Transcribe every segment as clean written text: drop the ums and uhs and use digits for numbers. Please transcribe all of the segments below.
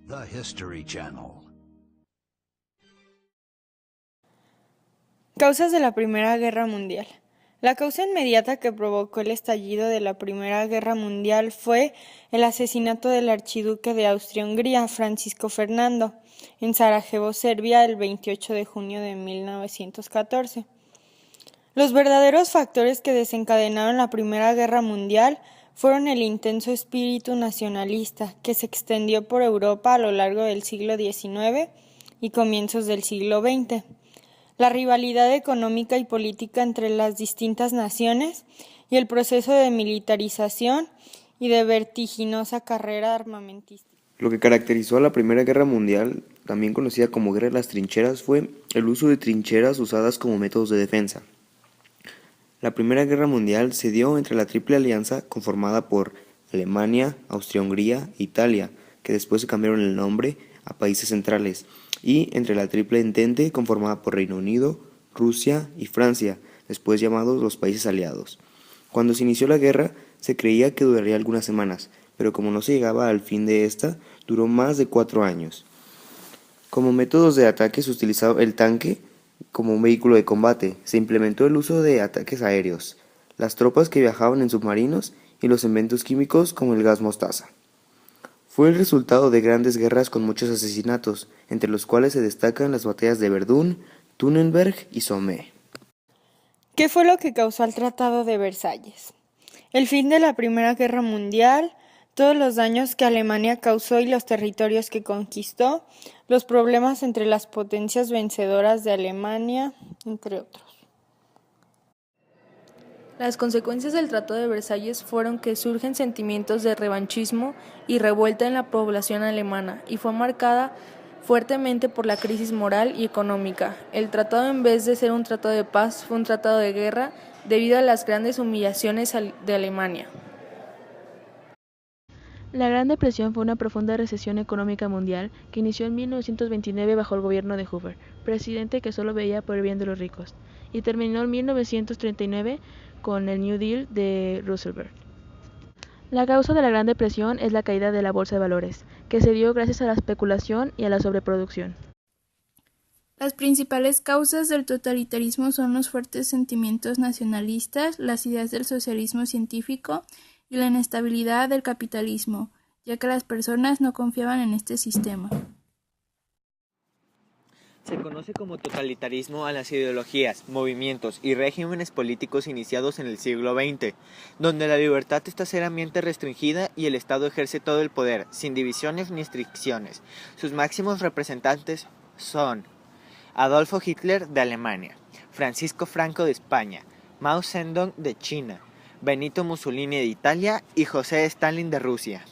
The History Channel. Causas de la Primera Guerra Mundial. La causa inmediata que provocó el estallido de la Primera Guerra Mundial fue el asesinato del archiduque de Austria-Hungría, Francisco Fernando, en Sarajevo, Serbia, el 28 de junio de 1914. Los verdaderos factores que desencadenaron la Primera Guerra Mundial fueron el intenso espíritu nacionalista que se extendió por Europa a lo largo del siglo XIX y comienzos del siglo XX, la rivalidad económica y política entre las distintas naciones y el proceso de militarización y de vertiginosa carrera armamentista. Lo que caracterizó a la Primera Guerra Mundial, también conocida como Guerra de las Trincheras, fue el uso de trincheras usadas como métodos de defensa. La Primera Guerra Mundial se dio entre la Triple Alianza conformada por Alemania, Austria-Hungría e Italia, que después se cambiaron el nombre a países centrales, y entre la Triple Entente conformada por Reino Unido, Rusia y Francia, después llamados los países aliados. Cuando se inició la guerra, se creía que duraría algunas semanas, pero como no se llegaba al fin de esta, duró más de 4 años. Como métodos de ataque se utilizaba el tanque como un vehículo de combate, se implementó el uso de ataques aéreos, las tropas que viajaban en submarinos y los inventos químicos como el gas mostaza. Fue el resultado de grandes guerras con muchos asesinatos, entre los cuales se destacan las batallas de Verdún, Tannenberg y Somme. ¿Qué fue lo que causó el Tratado de Versalles? El fin de la Primera Guerra Mundial, todos los daños que Alemania causó y los territorios que conquistó, los problemas entre las potencias vencedoras de Alemania, entre otros. Las consecuencias del Tratado de Versalles fueron que surgen sentimientos de revanchismo y revuelta en la población alemana, y fue marcada fuertemente por la crisis moral y económica. El tratado, en vez de ser un tratado de paz, fue un tratado de guerra debido a las grandes humillaciones de Alemania. La Gran Depresión fue una profunda recesión económica mundial que inició en 1929 bajo el gobierno de Hoover, presidente que solo veía por el bien de los ricos, y terminó en 1939 con el New Deal de Roosevelt. La causa de la Gran Depresión es la caída de la bolsa de valores, que se dio gracias a la especulación y a la sobreproducción. Las principales causas del totalitarismo son los fuertes sentimientos nacionalistas, las ideas del socialismo científico y la inestabilidad del capitalismo, ya que las personas no confiaban en este sistema. Se conoce como totalitarismo a las ideologías, movimientos y regímenes políticos iniciados en el siglo XX, donde la libertad está seriamente restringida y el Estado ejerce todo el poder, sin divisiones ni restricciones. Sus máximos representantes son Adolfo Hitler de Alemania, Francisco Franco de España, Mao Zedong de China, Benito Mussolini de Italia y José Stalin de Rusia.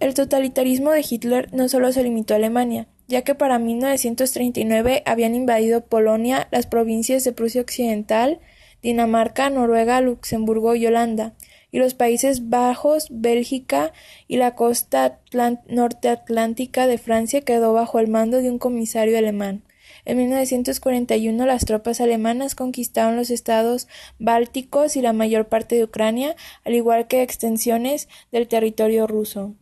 El totalitarismo de Hitler no solo se limitó a Alemania, ya que para 1939 habían invadido Polonia, las provincias de Prusia Occidental, Dinamarca, Noruega, Luxemburgo y Holanda, y los Países Bajos, Bélgica y la costa norte atlántica de Francia quedó bajo el mando de un comisario alemán. En 1941 las tropas alemanas conquistaron los estados bálticos y la mayor parte de Ucrania, al igual que extensiones del territorio ruso.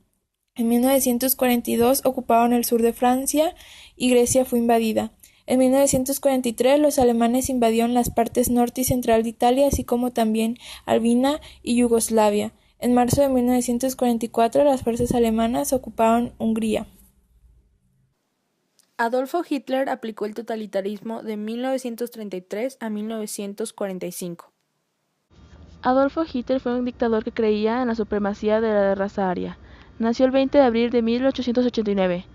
En 1942 ocuparon el sur de Francia y Grecia fue invadida. En 1943 los alemanes invadieron las partes norte y central de Italia, así como también Albania y Yugoslavia. En marzo de 1944 las fuerzas alemanas ocuparon Hungría. Adolfo Hitler aplicó el totalitarismo de 1933 a 1945. Adolfo Hitler fue un dictador que creía en la supremacía de la raza aria. Nació el 20 de abril de 1889.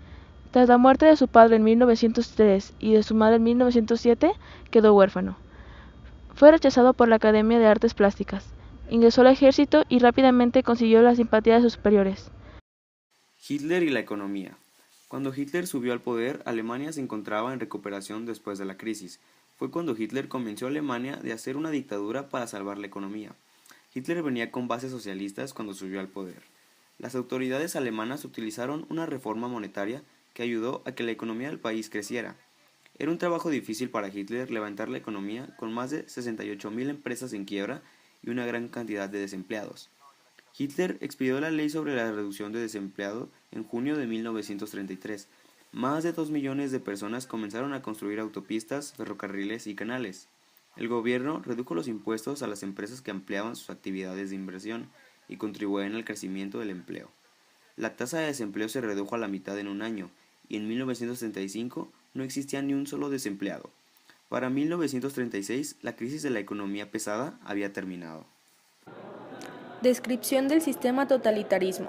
Tras la muerte de su padre en 1903 y de su madre en 1907, quedó huérfano. Fue rechazado por la Academia de Artes Plásticas. Ingresó al ejército y rápidamente consiguió la simpatía de sus superiores. Hitler y la economía. Cuando Hitler subió al poder, Alemania se encontraba en recuperación después de la crisis. Fue cuando Hitler convenció a Alemania de hacer una dictadura para salvar la economía. Hitler venía con bases socialistas cuando subió al poder. Las autoridades alemanas utilizaron una reforma monetaria que ayudó a que la economía del país creciera. Era un trabajo difícil para Hitler levantar la economía con más de 68.000 empresas en quiebra y una gran cantidad de desempleados. Hitler expidió la ley sobre la reducción de desempleado en junio de 1933. Más de 2 millones de personas comenzaron a construir autopistas, ferrocarriles y canales. El gobierno redujo los impuestos a las empresas que ampliaban sus actividades de inversión y contribuían al crecimiento del empleo. La tasa de desempleo se redujo a la mitad en un año, y en 1935 no existía ni un solo desempleado. Para 1936, la crisis de la economía pesada había terminado. Descripción del sistema totalitarismo.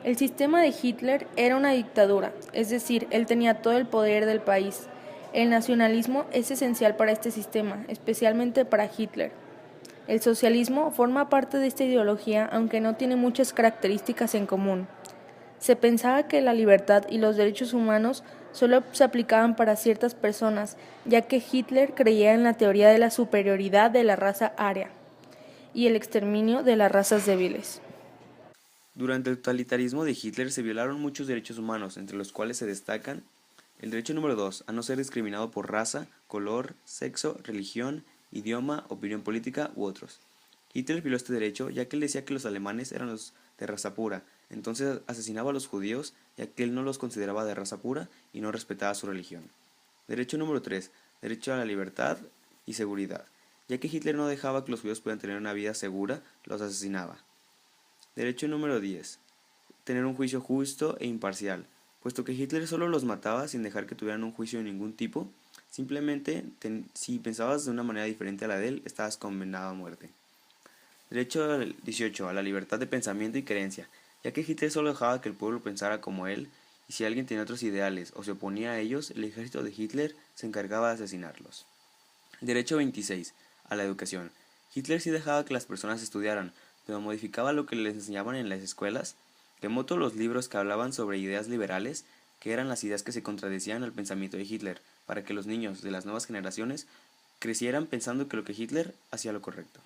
El sistema de Hitler era una dictadura, es decir, él tenía todo el poder del país. El nacionalismo es esencial para este sistema, especialmente para Hitler. El socialismo forma parte de esta ideología, aunque no tiene muchas características en común. Se pensaba que la libertad y los derechos humanos solo se aplicaban para ciertas personas, ya que Hitler creía en la teoría de la superioridad de la raza aria y el exterminio de las razas débiles. Durante el totalitarismo de Hitler se violaron muchos derechos humanos, entre los cuales se destacan el derecho número 2, a no ser discriminado por raza, color, sexo, religión, idioma, opinión política u otros. Hitler violó este derecho ya que él decía que los alemanes eran los de raza pura, entonces asesinaba a los judíos ya que él no los consideraba de raza pura y no respetaba su religión. Derecho número 3, derecho a la libertad y seguridad. Ya que Hitler no dejaba que los judíos pudieran tener una vida segura, los asesinaba. Derecho número 10, tener un juicio justo e imparcial. Puesto que Hitler solo los mataba sin dejar que tuvieran un juicio de ningún tipo, simplemente si pensabas de una manera diferente a la de él, estabas condenado a muerte. Derecho 18, a la libertad de pensamiento y creencia, ya que Hitler solo dejaba que el pueblo pensara como él, y si alguien tenía otros ideales o se oponía a ellos, el ejército de Hitler se encargaba de asesinarlos. Derecho 26, a la educación. Hitler sí dejaba que las personas estudiaran, pero modificaba lo que les enseñaban en las escuelas, quemó todos los libros que hablaban sobre ideas liberales, que eran las ideas que se contradecían al pensamiento de Hitler, para que los niños de las nuevas generaciones crecieran pensando que lo que Hitler hacía lo correcto.